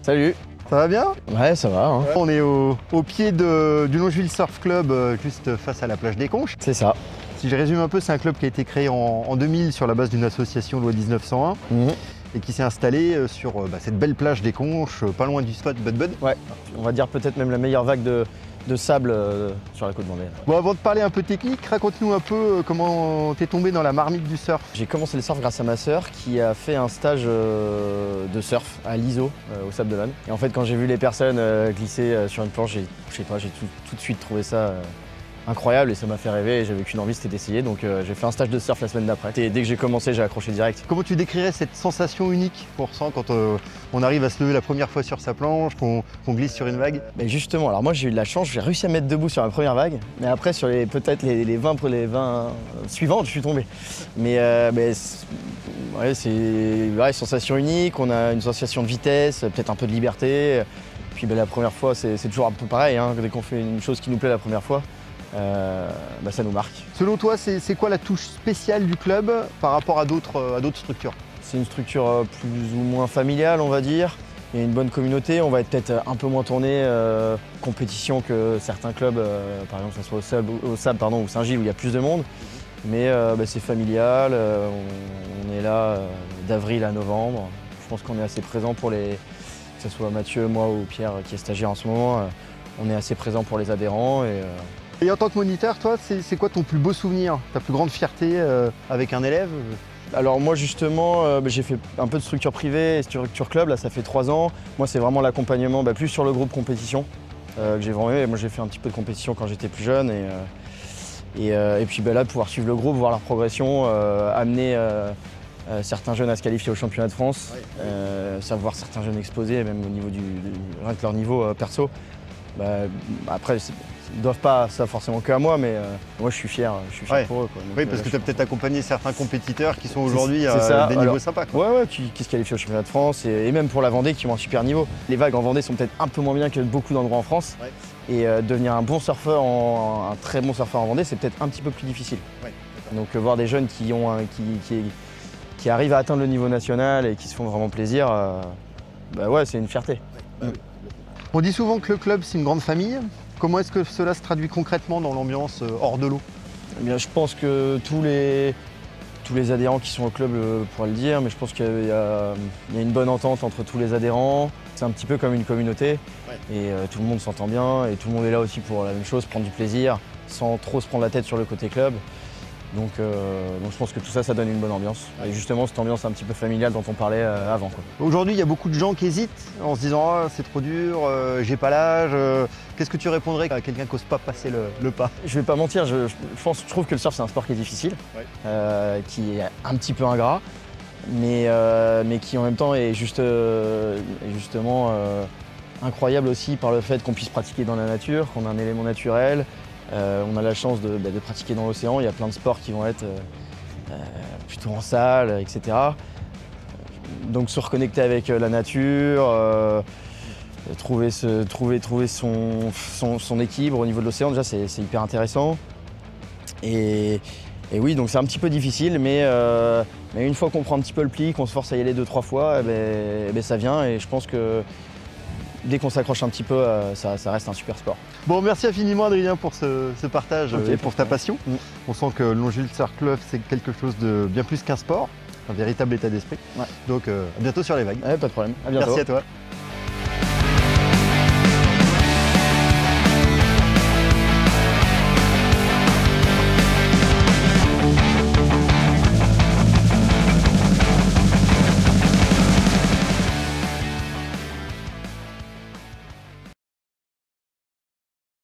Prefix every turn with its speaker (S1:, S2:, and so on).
S1: Salut.
S2: Ça va bien?
S1: Ouais, ça va. Hein.
S2: On est au pied du Longeville Surf Club, juste face à la plage des Conches.
S1: C'est ça.
S2: Si je résume un peu, c'est un club qui a été créé en 2000 sur la base d'une association loi 1901 et qui s'est installé sur cette belle plage des Conches, pas loin du spot Bud Bud.
S1: Ouais, on va dire peut-être même la meilleure vague de sable sur la côte vendéenne.
S2: Bon, avant de parler un peu technique, raconte-nous un peu comment t'es tombé dans la marmite du surf.
S1: J'ai commencé le surf grâce à ma sœur qui a fait un stage de surf à l'ISO au Sable d'Olonne. Et en fait, quand j'ai vu les personnes glisser sur une planche, j'ai tout de suite trouvé ça incroyable et ça m'a fait rêver et j'avais qu'une envie, c'était d'essayer. Donc j'ai fait un stage de surf la semaine d'après. Et dès que j'ai commencé, j'ai accroché direct.
S2: Comment tu décrirais cette sensation unique qu'on ressent quand on arrive à se lever la première fois sur sa planche, qu'on glisse sur une vague?
S1: Mais justement, alors moi j'ai eu de la chance, j'ai réussi à me mettre debout sur ma première vague, mais après sur peut-être les 20 suivantes, je suis tombé. Mais c'est sensation unique, on a une sensation de vitesse, peut-être un peu de liberté. Puis la première fois, c'est toujours un peu pareil, hein, dès qu'on fait une chose qui nous plaît la première fois. Ça nous marque.
S2: Selon toi, c'est quoi la touche spéciale du club par rapport à d'autres structures?
S1: C'est une structure plus ou moins familiale, on va dire. Il y a une bonne communauté, on va être peut-être un peu moins tourné compétition que certains clubs, par exemple que ce soit au Sable ou Saint-Gilles où il y a plus de monde. Mais c'est familial, on est là d'avril à novembre. Je pense qu'on est assez présent pour que ce soit Mathieu, moi ou Pierre qui est stagiaire en ce moment, on est assez présent pour les adhérents.
S2: Et en tant que moniteur, toi, c'est quoi ton plus beau souvenir, ta plus grande fierté avec un élève?
S1: Alors moi justement, j'ai fait un peu de structure privée et structure club, là ça fait 3 ans. Moi c'est vraiment l'accompagnement, plus sur le groupe compétition que j'ai vraiment aimé. Moi j'ai fait un petit peu de compétition quand j'étais plus jeune et puis là de pouvoir suivre le groupe, voir leur progression, amener certains jeunes à se qualifier au championnat de France, savoir certains jeunes exposés, même au niveau rien que leur niveau perso. Après, ils ne doivent pas ça forcément qu'à moi, mais moi je suis fier pour eux. Quoi. Donc,
S2: oui, parce que tu as peut-être accompagné certains compétiteurs qui sont aujourd'hui à des niveaux sympas. Quoi.
S1: Ouais, qui se qualifient au championnat de France et même pour la Vendée qui ont un super niveau. Les vagues en Vendée sont peut-être un peu moins bien que beaucoup d'endroits en France. Ouais. Et devenir un bon surfeur, un très bon surfeur en Vendée, c'est peut-être un petit peu plus difficile. Ouais, donc voir des jeunes qui arrivent à atteindre le niveau national et qui se font vraiment plaisir, c'est une fierté. Ouais.
S2: On dit souvent que le club, c'est une grande famille. Comment est-ce que cela se traduit concrètement dans l'ambiance hors de l'eau?
S1: Eh bien, je pense que tous les adhérents qui sont au club pourraient le dire, mais je pense qu'il y a une bonne entente entre tous les adhérents. C'est un petit peu comme une communauté et tout le monde s'entend bien et tout le monde est là aussi pour la même chose, prendre du plaisir, sans trop se prendre la tête sur le côté club. Donc je pense que tout ça, ça donne une bonne ambiance. Et justement, cette ambiance un petit peu familiale dont on parlait avant.
S2: Aujourd'hui, il y a beaucoup de gens qui hésitent en se disant « Ah, c'est trop dur, j'ai pas l'âge ». Qu'est-ce que tu répondrais à quelqu'un qui n'ose pas passer le pas?
S1: Je vais pas mentir, je trouve que le surf, c'est un sport qui est difficile, qui est un petit peu ingrat, mais qui en même temps est justement incroyable aussi par le fait qu'on puisse pratiquer dans la nature, qu'on a un élément naturel. On a la chance de pratiquer dans l'océan, il y a plein de sports qui vont être plutôt en salle, etc. Donc se reconnecter avec la nature, trouver son équilibre au niveau de l'océan, déjà c'est hyper intéressant. Et oui, donc c'est un petit peu difficile, mais une fois qu'on prend un petit peu le pli, qu'on se force à y aller 2-3 fois, ça vient et je pense que dès qu'on s'accroche un petit peu, ça reste un super sport.
S2: Bon, merci infiniment Adrien pour ce partage et pour ta passion. On sent que le Longeville Surf Club, c'est quelque chose de bien plus qu'un sport, un véritable état d'esprit. Ouais. Donc à bientôt sur les vagues.
S1: Pas de problème, à bientôt.
S2: Merci à toi.